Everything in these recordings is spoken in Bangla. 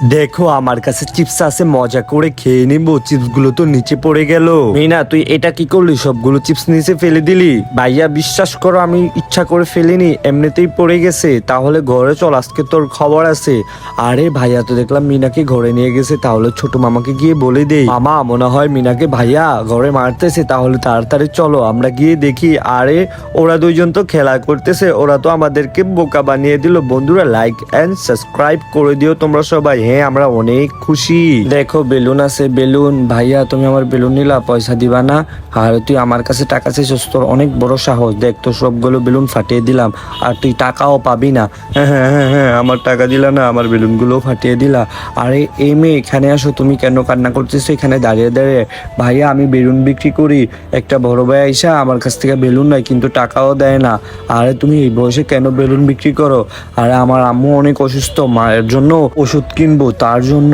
দেখো আমার কাছে চিপস আছে, মজা করে খেয়ে নিবো। চিপস গুলো তো নিচে পড়ে গেল। মিনা তুই এটা কি করলি? সবগুলো চিপস নিচে ফেলে দিলি? ভাইয়া বিশ্বাস করো আমি ইচ্ছা করে ফেলিনি, এমনিতেই পড়ে গেছে। তাহলে ঘরে চল, আজকে তোর খবর আছে। আরে ভাইয়া তো দেখলাম মিনাকে ঘরে নিয়ে গেছে, তাহলে ছোট মামাকে গিয়ে বলে দেই। মামা মনে হয় মিনাকে ভাইয়া ঘরে মারতেছে, তাহলে তাড়াতাড়ি চলো আমরা গিয়ে দেখি। আরে ওরা দুইজন তো খেলা করতেছে, ওরা তো আমাদেরকে বোকা বানিয়ে দিল। বন্ধুরা লাইক এন্ড সাবস্ক্রাইব করে দিও তোমরা সবাই। হ্যাঁ আমরা অনেক খুশি। দেখো বেলুন আছে, বেলুন। ভাইয়া তুমি আমার বেলুন নিলা, পয়সা দিবা না? আর তুই আমার কাছে টাকা চাইছিস, তোর অনেক বড় সাহস। দেখ তো সবগুলো বেলুন ফাটিয়ে দিলাম, আর তুই টাকাও পাবি না। হ্যাঁ হ্যাঁ হ্যাঁ হ্যাঁ, আমার টাকা দিলা না, আমার বেলুনগুলো ফাটিয়ে দিলা। আরে এই মেয়ে এখানে আসো, তুমি কেন কান্না করতেছো এখানে দাঁড়িয়ে দাঁড়িয়ে? ভাইয়া আমি বেলুন বিক্রি করি। একটা বড় ভাই আইসা আমার কাছ থেকে বেলুন নেয়, কিন্তু টাকাও দেয় না। আরে তুমি এই বয়সে কেন বেলুন বিক্রি করো? আরে আমার আম্মু অনেক অসুস্থ, মায়ের জন্য ওষুধ কিনবো তার জন্য।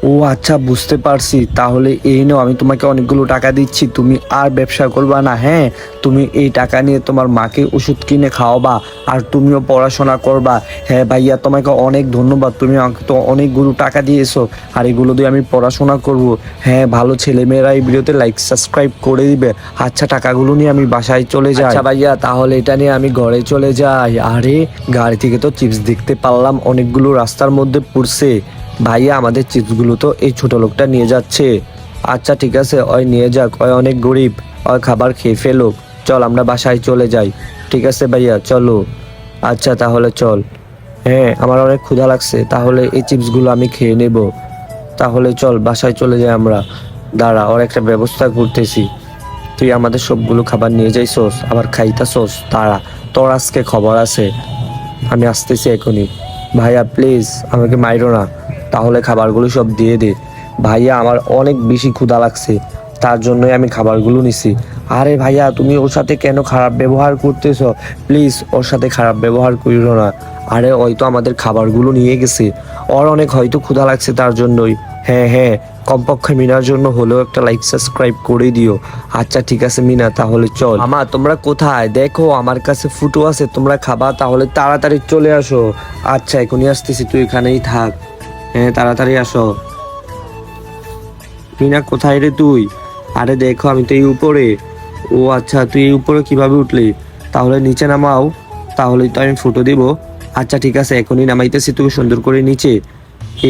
ও আচ্ছা বুঝতে পারছি, তাহলে এই নাও আমি তোমাকে অনেকগুলো টাকা দিচ্ছি, তুমি আর ব্যবসা করবা না। হ্যাঁ তুমি এই টাকা নিয়ে তোমার মাকে ওষুধ কিনে খাওয়াবা, আর তুমিও পড়াশোনা করবা। হ্যাঁ ভাইয়া তোমাকে অনেক ধন্যবাদ, তুমি আমাকে তো অনেকগুলো টাকা দিয়েছো, আর এগুলো দিয়ে আমি পড়াশোনা করব। হ্যাঁ ভালো ছেলেমেয়েরা এই ভিডিওতে লাইক সাবস্ক্রাইব করে দিবে। আচ্ছা টাকাগুলো নিয়ে আমি বাসায় চলে যাই। আচ্ছা ভাইয়া তাহলে এটা নিয়ে আমি ঘরে চলে যাই। আরে গাড়ি থেকে তো চিপস দেখতে পারলাম অনেকগুলো রাস্তার মধ্যে পড়ছে। ভাইয়া আমাদের চিপসগুলো তো এই ছোট লোকটা নিয়ে যাচ্ছে। আচ্ছা ঠিক আছে, ওই নিয়ে যাক, ওই অনেক গরিব, ওই খাবার খেয়ে ফেলুক। চল আমরা বাসায় চলে যাই। ঠিক আছে ভাইয়া চলো। আচ্ছা তাহলে চল। হ্যাঁ আমার অনেক ক্ষুধা লাগছে, তাহলে এই চিপসগুলো আমি খেয়ে নেব। তাহলে চল বাসায় চলে যাই আমরা। দাঁড়া, ওর একটা ব্যবস্থা করতেছি। তুই আমাদের সবগুলো খাবার নিয়ে যাইছোস, আবার খাইতাছোস। দাঁড়া, তোর আজকে খবর আছে। আমি আসতেছি এখনই। ভাইয়া প্লিজ আমাকে মাইরো না, তাহলে খাবারগুলো সব দিয়ে দে। ভাইয়া আমার অনেক বেশি ক্ষুধা লাগছে, তার জন্যই আমি খাবারগুলো নিছি। আরে ভাইয়া তুমি ওর সাথে কেন খারাপ ব্যবহার করতেছ? প্লিজ ওর সাথে খারাপ ব্যবহার করিও না। আরে ওই তো আমাদের খাবারগুলো নিয়ে গেছে, ওর অনেক হয়তো ক্ষুধা লাগছে তার জন্যই। হ্যাঁ হ্যাঁ, কমপক্ষে মিনার জন্য হলেও একটা লাইক সাবস্ক্রাইব করে দিও। আচ্ছা ঠিক আছে মিনা, তাহলে চল। আমা তোমরা কোথায়? দেখো আমার কাছে ফুটো আছে, তোমরা খাবা? তাহলে তাড়াতাড়ি চলে আসো। আচ্ছা এখনই আসতেছি, তুই এখানেই থাক। হ্যাঁ তাড়াতাড়ি আসো। মিনা কোথায় রে তুই? আরে দেখো আমি তো এই উপরে। ও আচ্ছা তুই এই উপরে কিভাবে উঠলি? তাহলে নিচে নামাও, তাহলেই তো আমি ফুটো দিব। আচ্ছা ঠিক আছে এখনই নামাইতেছি, তুমি সুন্দর করে নিচে।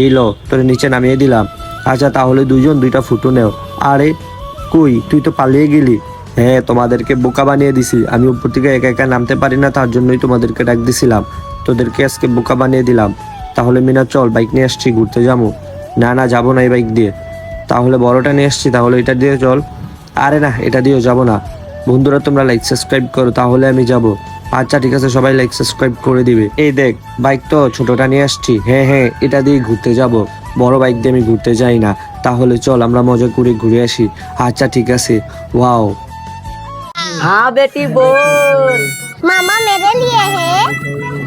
এই লো তোর নিচে নামিয়ে দিলাম। আচ্ছা তাহলে দুইজন দুইটা ফুটো নেও। আরে কই তুই তো পালিয়ে গেলি। হ্যাঁ তোমাদেরকে বোকা বানিয়ে দিছি, আমি উপর থেকে একা একা নামতে পারি না, তার জন্যই তোমাদেরকে ডাক দিছিলাম। তোদেরকে আজকে বোকা বানিয়ে দিলাম। তাহলে মিনা চল, বাইক নিয়ে আসছি, ঘুরতে যাবো। না না যাবো না এই বাইক দিয়ে, তাহলে বড়টা নিয়ে আসছি, তাহলে এটা দিয়ে চল। আরে না এটা দিয়েও যাবো না। বন্ধুরা তোমরা লাইক সাবস্ক্রাইব করো, তাহলে আমি যাব। আচ্ছা ঠিক আছে সবাই লাইক সাবস্ক্রাইব করে দিবে। এই দেখ বাইক তো ছোটটা নিয়ে আসছি। হ্যাঁ হ্যাঁ এটা দিয়ে ঘুরতে যাব, বড় বাইক দিয়ে আমি ঘুরতে যাই না। তাহলে চল আমরা মজা করে ঘুরে আসি। আচ্ছা ঠিক আছে। ওয়াও। हाँ बेटी बोल। मामा मेरे लिए है।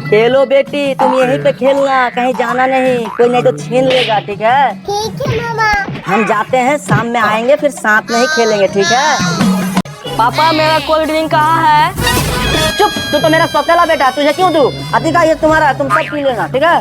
खेलो बेटी, तुम यहीं पे खेलना, कहीं जाना नहीं, कोई नहीं तो छीन लेगा, ठीक है? ठीक है मामा। हम जाते हैं, शाम में आएंगे, फिर साथ में ही खेलेंगे, ठीक है? पापा मेरा कोल्ड ड्रिंक कहाँ है? चुप, तू तो मेरा सौतेला बेटा, तुझे क्यों दूं? अधिका ये तुम्हारा है, तुम सब पी लेना, ठीक है?